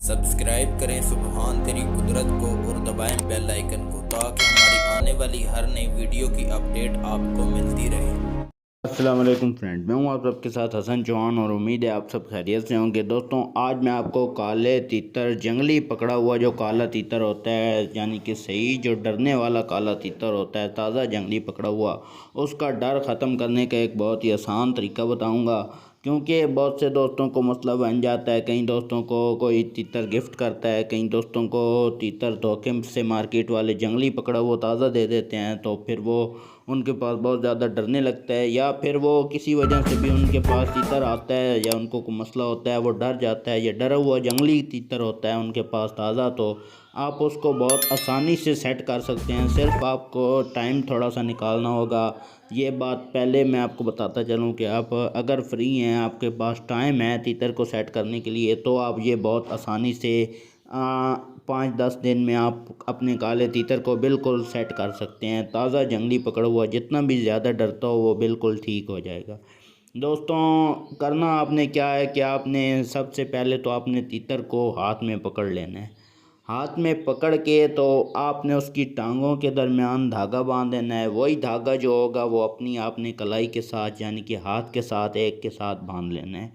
Subscribe करें सुबहान तेरी कुदरत को और दबाएं बेल आइकन को ताकि हमारी आने वाली हर नई वीडियो की अपडेट आपको मिलती रहे। अस्सलाम वालेकुम फ्रेंड, मैं हूं आप सबके साथ हसन चौहान और उम्मीद है आप सब खैरियत से होंगे। दोस्तों आज मैं आपको काले तीतर जंगली पकड़ा हुआ जो काला तीतर होता है, यानी कि सही जो डरने वाला काला तीतर होता है, ताज़ा जंगली पकड़ा हुआ, उसका डर ख़त्म करने का एक बहुत ही आसान तरीका बताऊंगा। क्योंकि बहुत से दोस्तों को मसला बन जाता है, कई दोस्तों को कोई तीतर गिफ्ट करता है, कई दोस्तों को तीतर धोखे से मार्केट वाले जंगली पकड़ा हुआ ताज़ा दे देते हैं, तो फिर वो उनके पास बहुत ज़्यादा डरने लगता है, या फिर वो किसी वजह से भी उनके पास तीतर आता है या उनको कोई मसला होता है, वो डर जाता है, या डरा हुआ जंगली तीतर होता है उनके पास ताज़ा, तो आप उसको बहुत आसानी से सेट कर सकते हैं। सिर्फ आपको टाइम थोड़ा सा निकालना होगा। ये बात पहले मैं आपको बताता चलूँ कि आप अगर फ्री हैं, आपके पास टाइम है तीतर को सेट करने के लिए, तो आप ये बहुत आसानी से 5-10 दिन में आप अपने काले तीतर को बिल्कुल सेट कर सकते हैं। ताज़ा जंगली पकड़ा हुआ जितना भी ज़्यादा डरता हो वो बिल्कुल ठीक हो जाएगा। दोस्तों करना आपने क्या है कि आपने सबसे पहले तो आपने तीतर को हाथ में पकड़ लेना है। हाथ में पकड़ के तो आपने उसकी टांगों के दरमियान धागा बांध देना है। वही धागा जो होगा वो अपनी आपने कलाई के साथ, यानी कि हाथ के साथ एक के साथ बांध लेना है।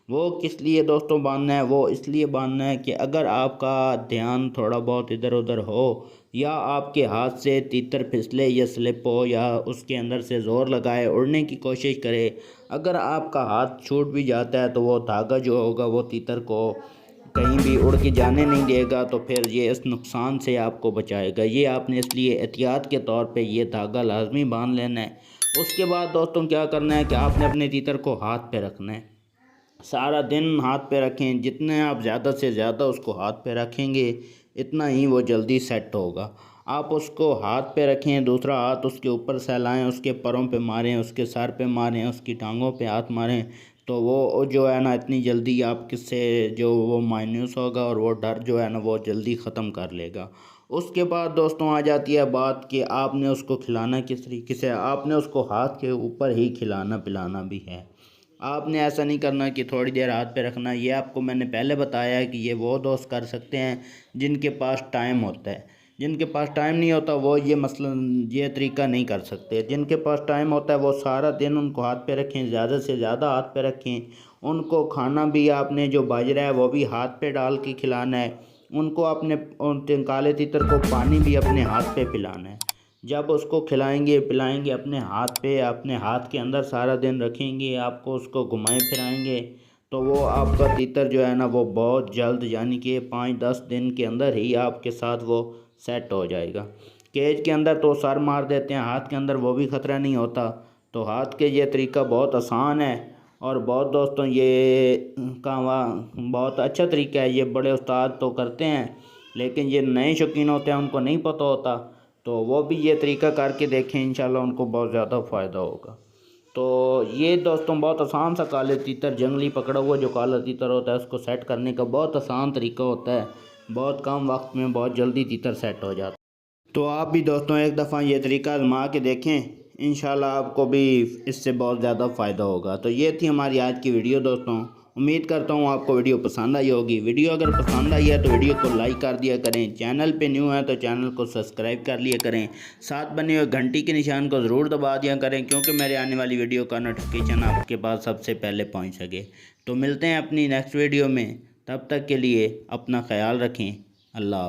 वो किस लिए दोस्तों बांधना है? वो इसलिए बांधना है कि अगर आपका ध्यान थोड़ा बहुत इधर उधर हो, या आपके हाथ से तीतर फिसले या स्लिप हो, या उसके अंदर से ज़ोर लगाए उड़ने की कोशिश करे, अगर आपका हाथ छूट भी जाता है तो वो धागा जो होगा वो तीतर को कहीं भी उड़ के जाने नहीं देगा, तो फिर ये इस नुकसान से आपको बचाएगा। ये आपने इसलिए एहतियात के तौर पे ये धागा लाजमी बांध लेना है। उसके बाद दोस्तों क्या करना है कि आपने अपने तीतर को हाथ पे रखना है। सारा दिन हाथ पे रखें, जितने आप ज़्यादा से ज़्यादा उसको हाथ पे रखेंगे इतना ही वो जल्दी सेट होगा। आप उसको हाथ पे रखें, दूसरा हाथ उसके ऊपर सहलाएं, उसके परों पे मारें, उसके सर पे मारें, उसकी टांगों पे हाथ मारें, तो वो जो है ना इतनी जल्दी आप किससे जो वो मायूस होगा और वो डर जो है ना वो जल्दी ख़त्म कर लेगा। उसके बाद दोस्तों आ जाती है बात कि आपने उसको खिलाना किस तरीके से। आपने उसको हाथ के ऊपर ही खिलाना पिलाना भी है। आपने ऐसा नहीं करना कि थोड़ी देर हाथ पे रखना। ये आपको मैंने पहले बताया है कि ये वो दोस्त कर सकते हैं जिनके पास टाइम होता है। जिनके पास टाइम नहीं होता वो ये तरीका नहीं कर सकते। जिनके पास टाइम होता है वो सारा दिन उनको हाथ पे रखें, ज़्यादा से ज़्यादा हाथ पे रखें। उनको खाना भी आपने जो बाजरा है वो भी हाथ पे डाल के खिलाना है। उनको अपने उन काले तीतर को पानी भी अपने हाथ पे पिलाना है। जब उसको खिलाएंगे पिलाएंगे अपने हाथ के अंदर सारा दिन रखेंगे, आपको उसको घुमाएं फिराएंगे, तो वो आपका तीतर जो है ना वो बहुत जल्द, यानी कि 5-10 दिन के अंदर ही आपके साथ वो सेट हो जाएगा। केज के अंदर तो सर मार देते हैं, हाथ के अंदर वो भी ख़तरा नहीं होता। तो हाथ के ये तरीका बहुत आसान है और बहुत दोस्तों ये बहुत अच्छा तरीका है। ये बड़े उस्ताद तो करते हैं, लेकिन ये नए शौकीन होते हैं उनको नहीं पता होता, तो वो भी ये तरीका करके देखें, इंशाल्लाह उनको बहुत ज़्यादा फ़ायदा होगा। तो ये दोस्तों बहुत आसान सा काले तीतर जंगली पकड़ा हुआ जो काला तीतर होता है उसको सेट करने का बहुत आसान तरीका होता है। बहुत कम वक्त में बहुत जल्दी तीतर सेट हो जाता है। तो आप भी दोस्तों एक दफ़ा ये तरीका आजमा के देखें, इंशाल्लाह आपको भी इससे बहुत ज़्यादा फ़ायदा होगा। तो ये थी हमारी आज की वीडियो दोस्तों। उम्मीद करता हूँ आपको वीडियो पसंद आई होगी। वीडियो अगर पसंद आई है तो वीडियो को लाइक कर दिया करें। चैनल पे न्यू है तो चैनल को सब्सक्राइब कर लिया करें। साथ बने हुए घंटी के निशान को ज़रूर दबा दिया करें, क्योंकि मेरे आने वाली वीडियो का नोटिफिकेशन आपके पास सबसे पहले पहुँच सके। तो मिलते हैं अपनी नेक्स्ट वीडियो में, तब तक के लिए अपना ख्याल रखें। अल्लाह हाफ़िज़।